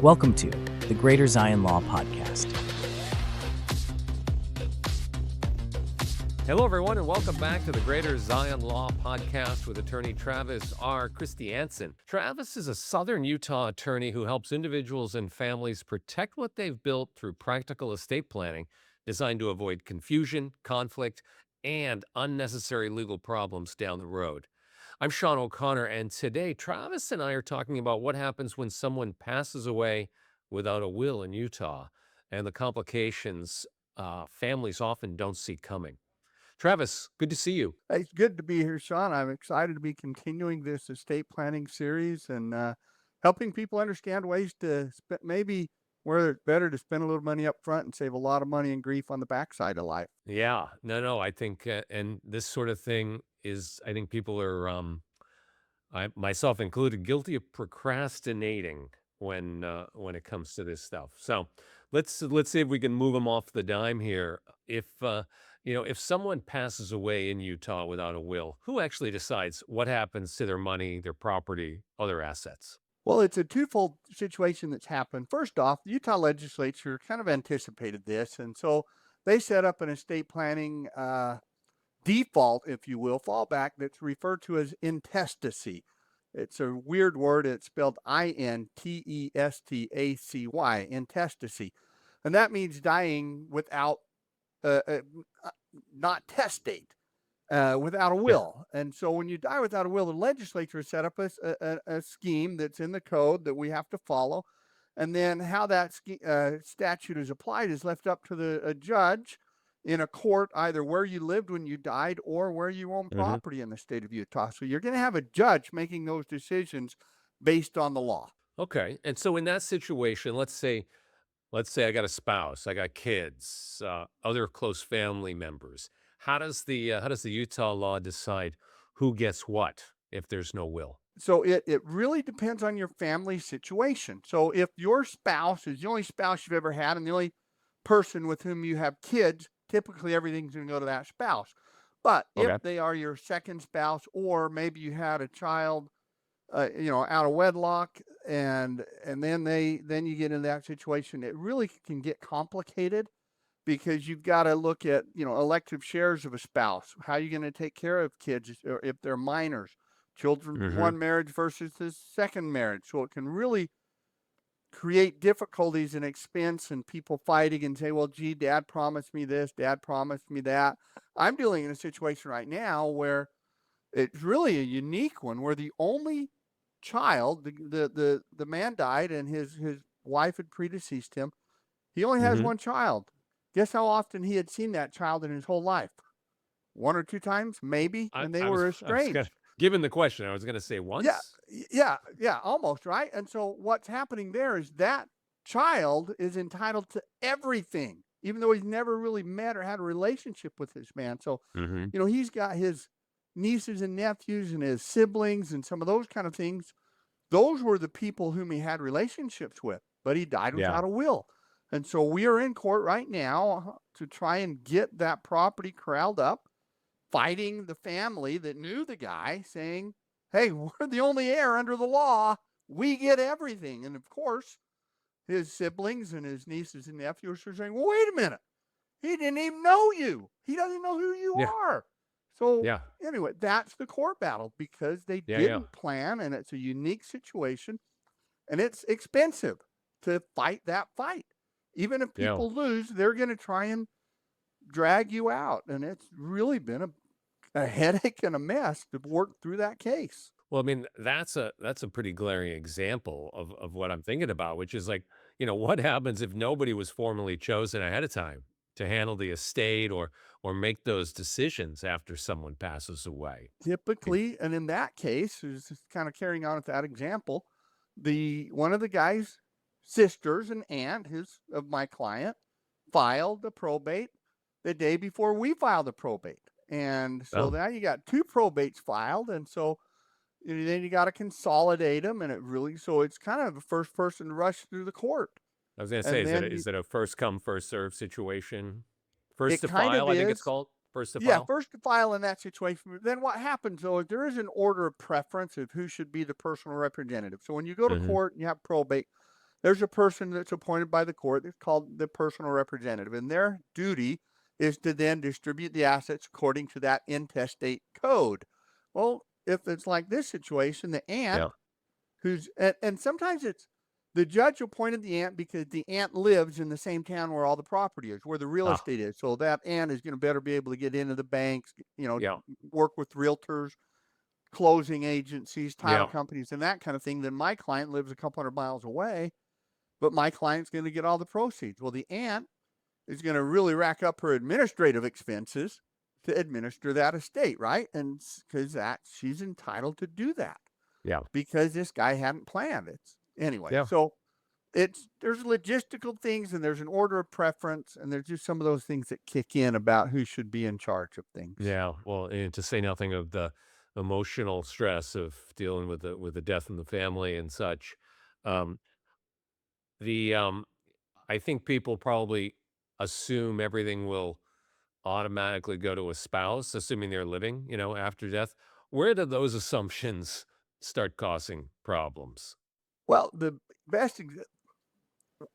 Welcome to the Greater Zion Law Podcast. Hello, everyone, and welcome back to the Greater Zion Law Podcast with attorney Travis R. Christiansen. Travis is a Southern Utah attorney who helps individuals and families protect what they've built through practical estate planning designed to avoid confusion, conflict, and unnecessary legal problems down the road. I'm Sean O'Connor, and today Travis and I are talking about what happens when someone passes away without a will in Utah and the complications families often don't see coming. Travis, good to see you. It's good to be here, Sean. I'm excited to be continuing this estate planning series and helping people understand ways to maybe where it's better to spend a little money up front and save a lot of money and grief on the backside of life. Yeah, no, I think, and this sort of thing is, I think people are, I myself included, guilty of procrastinating when it comes to this stuff. So let's see if we can move them off the dime here. If someone passes away in Utah without a will, who actually decides what happens to their money, their property, other assets? Well, it's a twofold situation that's happened. First off, the Utah legislature kind of anticipated this, and so they set up an estate planning default, if you will, fallback that's referred to as intestacy. It's a weird word. It's spelled intestacy, intestacy. And that means dying without, not testate, without a will. And so when you die without a will, the legislature set up a scheme that's in the code that we have to follow. And then how that statute is applied is left up to a judge in a court, either where you lived when you died or where you own property in the state of Utah. So you're going to have a judge making those decisions based on the law. Okay, and so in that situation, let's say I got a spouse, I got kids, other close family members. How does the Utah law decide who gets what if there's no will? So it really depends on your family situation. So if your spouse is the only spouse you've ever had and the only person with whom you have kids, typically everything's going to go to that spouse. But if they are your second spouse, or maybe you had a child, out of wedlock, and then you get in that situation, it really can get complicated because you've got to look at, elective shares of a spouse. How are you going to take care of kids or if they're minors, children from one marriage versus the second marriage? So it can really create difficulties and expense and people fighting and say, well, gee, dad promised me this, dad promised me that. I'm dealing in a situation right now where it's really a unique one, where the only child, the man died and his wife had predeceased him. He only has one child. Guess how often he had seen that child in his whole life? One or two times, maybe, and they were estranged. Given the question, I was going to say once. Yeah, almost, right? And so what's happening there is that child is entitled to everything, even though he's never really met or had a relationship with this man. So, he's got his nieces and nephews and his siblings and some of those kind of things. Those were the people whom he had relationships with, but he died without a will. And so we are in court right now to try and get that property corralled up, fighting the family that knew the guy, saying, hey, we're the only heir under the law. We get everything. And of course, his siblings and his nieces and nephews are saying, well, wait a minute. He didn't even know you. He doesn't know who you are. So anyway, that's the court battle because they didn't plan, and it's a unique situation, and it's expensive to fight that fight. Even if people lose, they're going to try and drag you out. And it's really been a headache and a mess to work through that case. Well, I mean, that's a pretty glaring example of what I'm thinking about, which is like, what happens if nobody was formally chosen ahead of time to handle the estate or make those decisions after someone passes away? Typically, and in that case, is kind of carrying on with that example, one of the guy's sisters and aunt of my client filed the probate the day before we filed the probate. And so now you got two probates filed. And so then you got to consolidate them. And so it's kind of a first person rush through the court. I was going to say, is it a first come, first serve situation? First to file, I think it's called. First to file? Yeah, first to file in that situation. Then what happens, though, is there is an order of preference of who should be the personal representative. So when you go to court and you have probate, there's a person that's appointed by the court that's called the personal representative, and their duty is to then distribute the assets according to that intestate code. Well, if it's like this situation, the aunt Yeah. and sometimes it's the judge appointed the aunt because the aunt lives in the same town where all the property is, where the real Ah, estate is. So that aunt is going to better be able to get into the banks, yeah. work with realtors, closing agencies, title Yeah. companies, and that kind of thing. Then my client lives a couple hundred miles away, but my client's going to get all the proceeds. Well, the aunt is going to really rack up her administrative expenses to administer that estate, right? And because she's entitled to do that Yeah. because this guy hadn't planned it. Anyway, Yeah. so there's logistical things and there's an order of preference and there's just some of those things that kick in about who should be in charge of things. Yeah. Well, and to say nothing of the emotional stress of dealing with the death in the family and such. Um, the I think people probably assume everything will automatically go to a spouse, assuming they're living, after death. Where do those assumptions start causing problems? Well, the best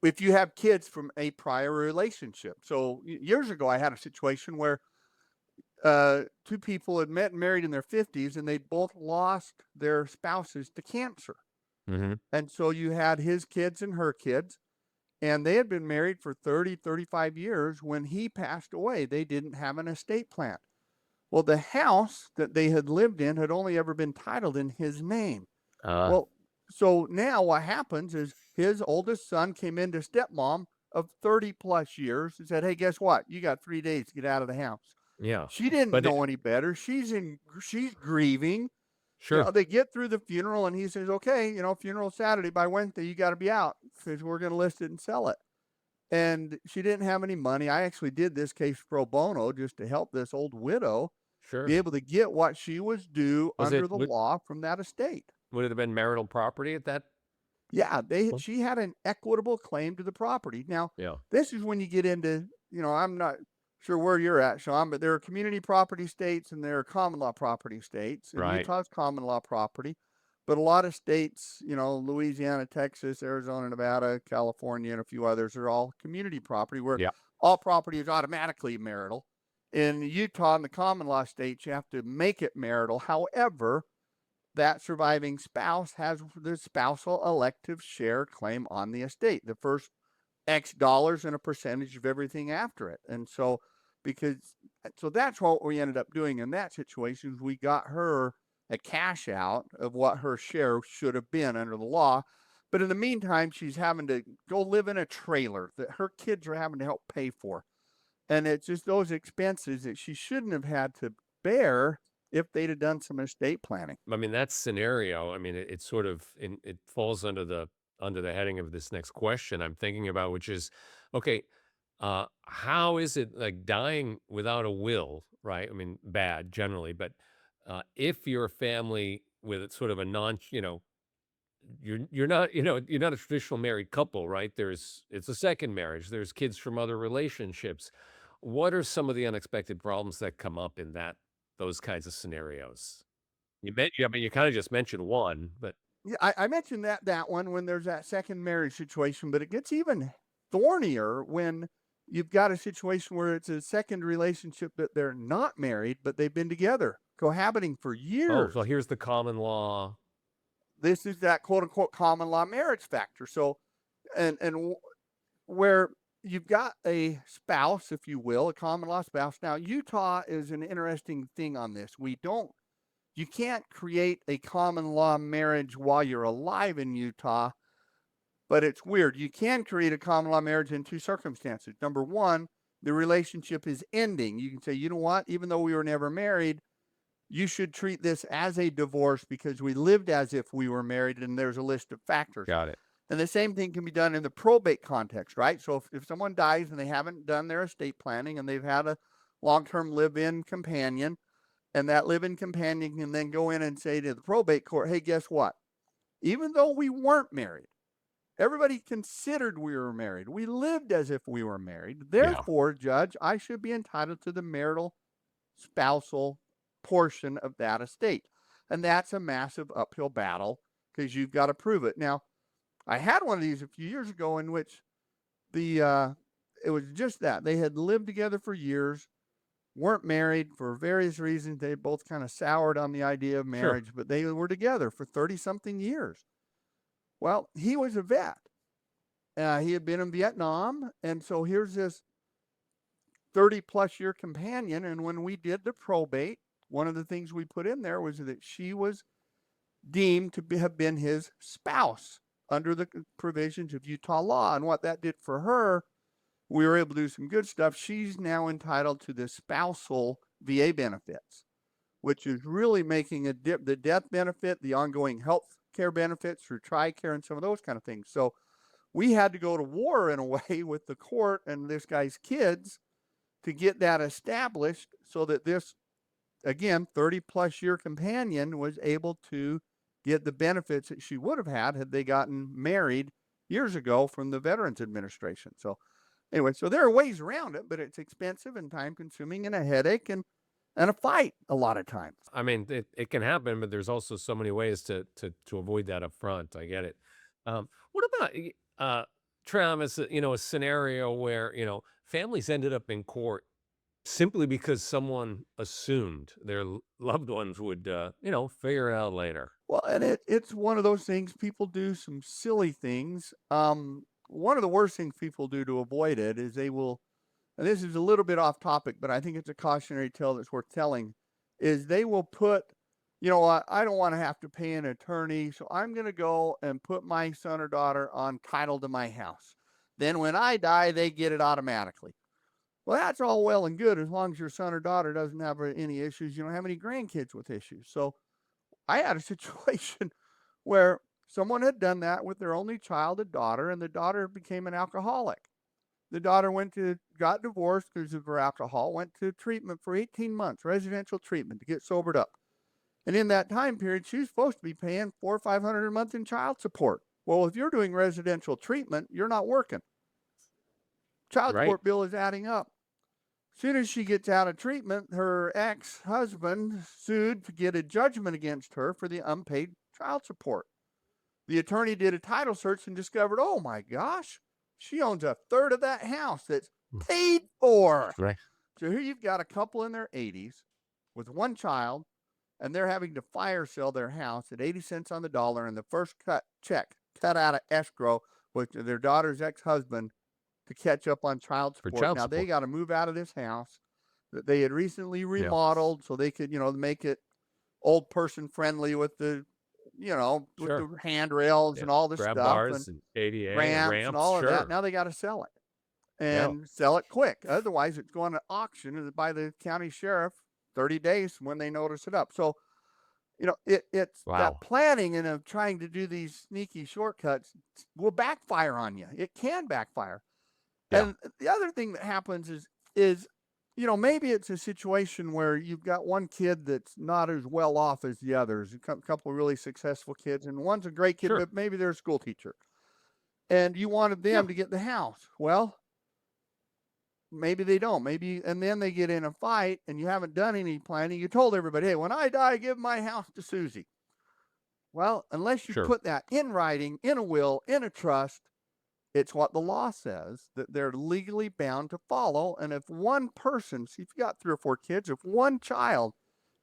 if you have kids from a prior relationship. So years ago, I had a situation where two people had met and married in their 50s and they both lost their spouses to cancer. Hmm. And so you had his kids and her kids, and they had been married for 30, 35 years. When he passed away, they didn't have an estate plan. Well, the house that they had lived in had only ever been titled in his name. Uh, Well, so now what happens is his oldest son came into stepmom of 30 plus years and said, "Hey, guess what? You got 3 days to get out of the house." yeah. She didn't But know any better. She's grieving. sure. They get through the funeral and he says, "Okay, funeral Saturday, by Wednesday you got to be out because we're going to list it and sell it." And she didn't have any money. I actually did this case pro bono just to help this old widow be Sure. able to get what she was due Was under it the law from that estate. would it have been marital property at that Yeah, point? she had an equitable claim to the property. Now, Yeah. this is when you get into, I'm not sure where you're at, Sean, but there are community property states and there are common law property states. And Right. Utah's common law property, but a lot of states, Louisiana, Texas, Arizona, Nevada, California, and a few others are all community property where Yeah. all property is automatically marital. In Utah and the common law states, you have to make it marital. However, that surviving spouse has the spousal elective share claim on the estate, the first X dollars and a percentage of everything after it. And so, so that's what we ended up doing in that situation. Is we got her a cash out of what her share should have been under the law. But in the meantime, she's having to go live in a trailer that her kids are having to help pay for. And it's just those expenses that she shouldn't have had to bear if they'd have done some estate planning. I mean, that scenario, I mean, it sort of it falls under the heading of this next question I'm thinking about, which is, okay, how is it like dying without a will, right? I mean, bad generally, but if you're a family with sort of a you're not, you're not a traditional married couple, right? It's a second marriage. There's kids from other relationships. What are some of the unexpected problems that come up in those kinds of scenarios? I mean, you kinda just mentioned one, but Yeah, I mentioned that one when there's that second marriage situation, but it gets even thornier when you've got a situation where it's a second relationship that they're not married, but they've been together, cohabiting for oh, so years. here's the common law. This is that quote unquote common law marriage factor. So, and where you've got a spouse, if you will, a common law spouse. Now, Utah is an interesting thing on this. You can't create a common law marriage while you're alive in Utah, but it's weird. You can create a common law marriage in two circumstances. Number one, the relationship is ending. You can say, you know what, even though we were never married, you should treat this as a divorce because we lived as if we were married, and there's a list of factors. Got it. And the same thing can be done in the probate context, right? So if someone dies and they haven't done their estate planning and they've had a long-term live-in companion, and that live-in companion can then go in and say to the probate court, hey, guess what? Even though we weren't married, everybody considered we were married. We lived as if we were married. Yeah. Therefore, judge, I should be entitled to the marital spousal portion of that estate. And that's a massive uphill battle because you've got to prove it. Now, I had one of these a few years ago in which it was just that. They had lived together for years, weren't married for various reasons. They both kind of soured on the idea of Sure. marriage, but they were together for 30-something years. Well, he was a vet. He had been in Vietnam, and so here's this 30-plus year companion, and when we did the probate, one of the things we put in there was that she was deemed to have been his spouse under the provisions of Utah law. And what that did for her, we were able to do some good stuff. She's now entitled to the spousal VA benefits, which is really making the death benefit, the ongoing health care benefits through TRICARE and some of those kind of things. So we had to go to war in a way with the court and this guy's kids to get that established so that this, again, 30-plus year companion was able to get the benefits that she would have had they gotten married years ago from the Veterans Administration. So anyway, so there are ways around it, but it's expensive and time-consuming and a headache and a fight a lot of times. I mean, it can happen, but there's also so many ways to avoid that up front. I get it. What about Travis, a scenario where, families ended up in court simply because someone assumed their loved ones would, figure it out later. Well, and it's one of those things, people do some silly things. One of the worst things people do to avoid it is they will, and this is a little bit off topic, but I think it's a cautionary tale that's worth telling, is they will put, I don't want to have to pay an attorney, so I'm going to go and put my son or daughter on title to my house. Then when I die, they get it automatically. Well, that's all well and good as long as your son or daughter doesn't have any issues. You don't have any grandkids with issues. So I had a situation where someone had done that with their only child, a daughter, and the daughter became an alcoholic. The daughter got divorced because of her alcohol, went to treatment for 18 months, residential treatment to get sobered up. And in that time period, she was supposed to be paying $400 or $500 a month in child support. Well, if you're doing residential treatment, you're not working. Child support bill is adding up. As soon as she gets out of treatment, her ex-husband sued to get a judgment against her for the unpaid child support. The attorney did a title search and discovered, oh my gosh, she owns a third of that house that's paid for. Right. So here you've got a couple in their 80s with one child, and they're having to fire sell their house at 80 cents on the dollar, and the first check cut out of escrow with their daughter's ex-husband to catch up on child support. Now they got to move out of this house that they had recently remodeled so they could, make it old person friendly with the, with the handrails and all the grab stuff bars and ADA ramps and all of that. Now they got to sell it and sell it quick. Otherwise it's going to auction by the county sheriff 30 days when they notice it up. So, it's that planning and of trying to do these sneaky shortcuts will backfire on you. It can backfire. Yeah. And the other thing that happens is, maybe it's a situation where you've got one kid that's not as well off as the others, a couple of really successful kids, and one's a great kid, but maybe they're a school teacher. And you wanted them to get the house. Well, maybe they don't. And then they get in a fight and you haven't done any planning. You told everybody, hey, when I die, give my house to Susie. Well, unless you put that in writing, in a will, in a trust, it's what the law says that they're legally bound to follow. And if one person, see, if you got 3 or 4 kids, if one child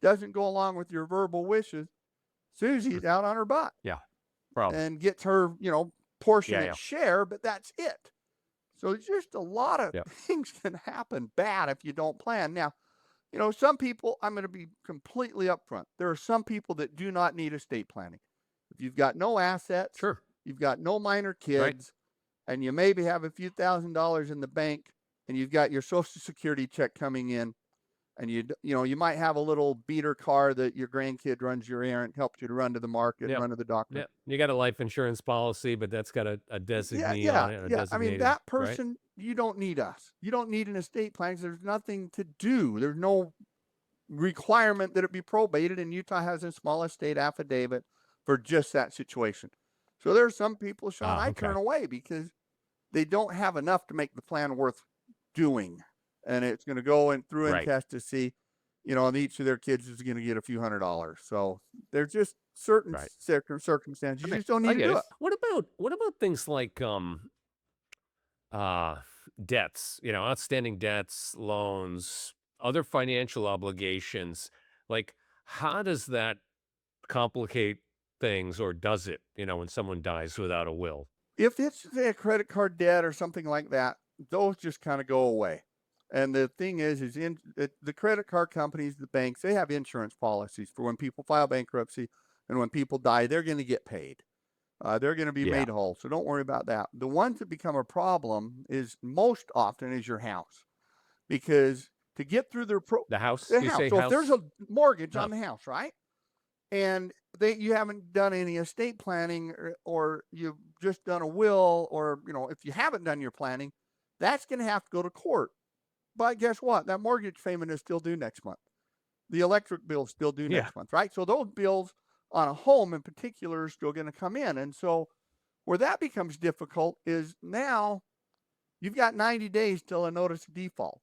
doesn't go along with your verbal wishes, Susie's out on her butt. Yeah. Problem. And gets her, portionate share, but that's it. So just a lot of things can happen bad if you don't plan. Now, some people, I'm going to be completely upfront. There are some people that do not need estate planning. If you've got no assets, you've got no minor kids, and you maybe have a few $1,000s in the bank, and you've got your Social Security check coming in, and you might have a little beater car that your grandkid runs your errand, helps you to run to the market, run to the doctor. Yeah, you got a life insurance policy, but that's got a designee on it. Yeah, I mean, that person, you don't need us. You don't need an estate plan. There's nothing to do. There's no requirement that it be probated, and Utah has a small estate affidavit for just that situation. So there are some people, Sean, I turn away because they don't have enough to make the plan worth doing. And it's going to go in through intestacy. and each of their kids is going to get a few $100s. So there's just certain circumstances you just don't need to do it. What about things like debts, outstanding debts, loans, other financial obligations? Like, how does that complicate things, or does it, when someone dies without a will? If it's, say, a credit card debt or something like that, those just kind of go away. And the thing is the credit card companies, the banks, they have insurance policies for when people file bankruptcy and when people die, they're going to get paid. They're going to be made whole. So don't worry about that. The ones that become a problem is most often is your house, because to get through the house. So if there's a mortgage on the house, right? And you haven't done any estate planning, or you've just done a will, or, if you haven't done your planning, that's going to have to go to court. But guess what? That mortgage payment is still due next month. The electric bill is still due next month, right? So those bills on a home in particular are still going to come in. And so where that becomes difficult is now you've got 90 days till a notice of default.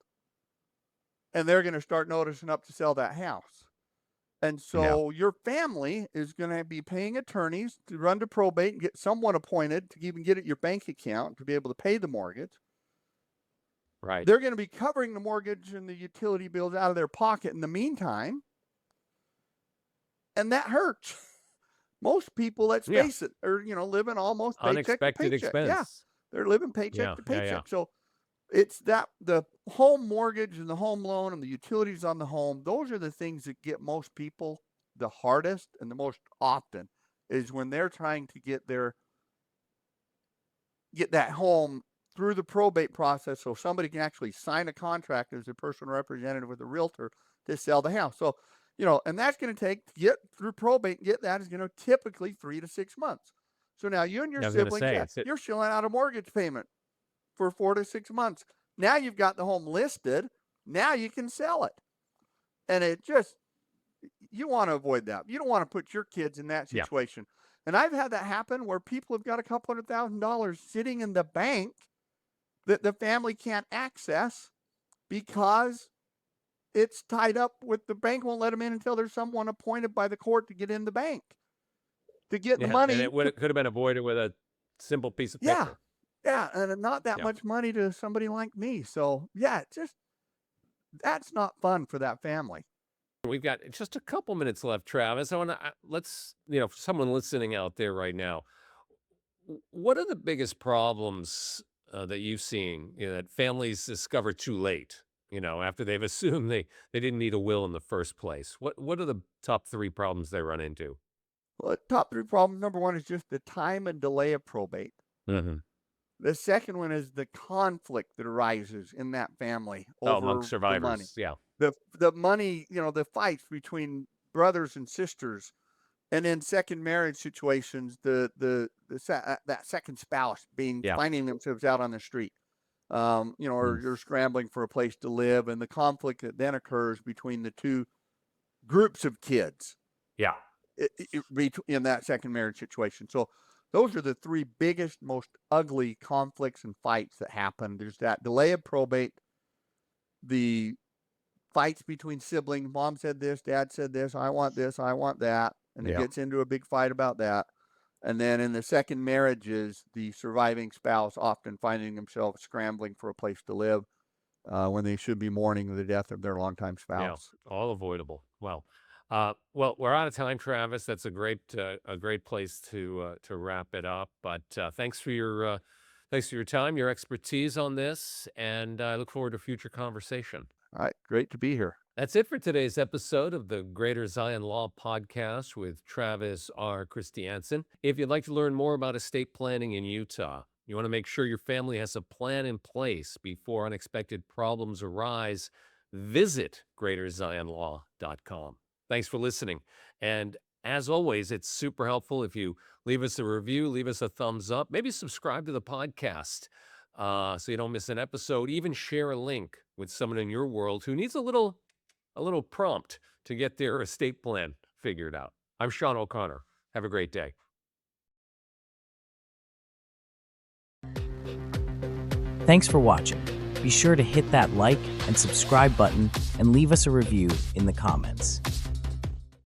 And they're going to start noticing up to sell that house. And so your family is going to be paying attorneys to run to probate and get someone appointed to even get at your bank account to be able to pay the mortgage. Right. They're going to be covering the mortgage and the utility bills out of their pocket in the meantime. And that hurts. Most people, let's face it, are, living almost paycheck unexpected to paycheck. expense. Yeah, they're living paycheck to paycheck. Yeah. So it's that the home mortgage and the home loan and the utilities on the home, those are the things that get most people the hardest and the most often, is when they're trying to get that home through the probate process so somebody can actually sign a contract as a personal representative with a realtor to sell the house. So, and that's going to take, to get through probate and get that is going to typically 3 to 6 months. So now you and your siblings, you're shilling out a mortgage payment for 4 to 6 months. Now you've got the home listed. Now you can sell it. And you want to avoid that. You don't want to put your kids in that situation. And I've had that happen where people have got a couple $100,000 sitting in the bank that the family can't access because it's tied up with the bank. Won't let them in until there's someone appointed by the court to get in the bank to get the money. And it could have been avoided with a simple piece of paper. Yeah, and not that much money to somebody like me. So that's not fun for that family. We've got just a couple minutes left, Travis. I want to let's, for someone listening out there right now, what are the biggest problems that you've seen that families discover too late? After they've assumed they didn't need a will in the first place. What are the top 3 problems they run into? Well, the top 3 problems, number 1 is just the time and delay of probate. Mm-hmm. The second one is the conflict that arises in that family over among survivors. the money. Yeah. The money, the fights between brothers and sisters, and in second marriage situations, that second spouse finding themselves out on the street, or you're scrambling for a place to live, and the conflict that then occurs between the two groups of kids. Yeah. In that second marriage situation. So those are the 3 biggest, most ugly conflicts and fights that happen. There's that delay of probate, the fights between siblings. Mom said this, dad said this, I want this, I want that. And it gets into a big fight about that. And then in the second marriages, the surviving spouse often finding themselves scrambling for a place to live when they should be mourning the death of their longtime spouse. Yeah, all avoidable. Well, we're out of time, Travis. That's a great place to wrap it up. But thanks for your time, your expertise on this, and I look forward to future conversation. All right, great to be here. That's it for today's episode of the Greater Zion Law Podcast with Travis R. Christiansen. If you'd like to learn more about estate planning in Utah, you want to make sure your family has a plan in place before unexpected problems arise, visit greaterzionlaw.com. Thanks for listening. And as always, it's super helpful if you leave us a review, leave us a thumbs up, maybe subscribe to the podcast so you don't miss an episode. Even share a link with someone in your world who needs a little prompt to get their estate plan figured out. I'm Sean O'Connor. Have a great day. Thanks for watching. Be sure to hit that like and subscribe button and leave us a review in the comments.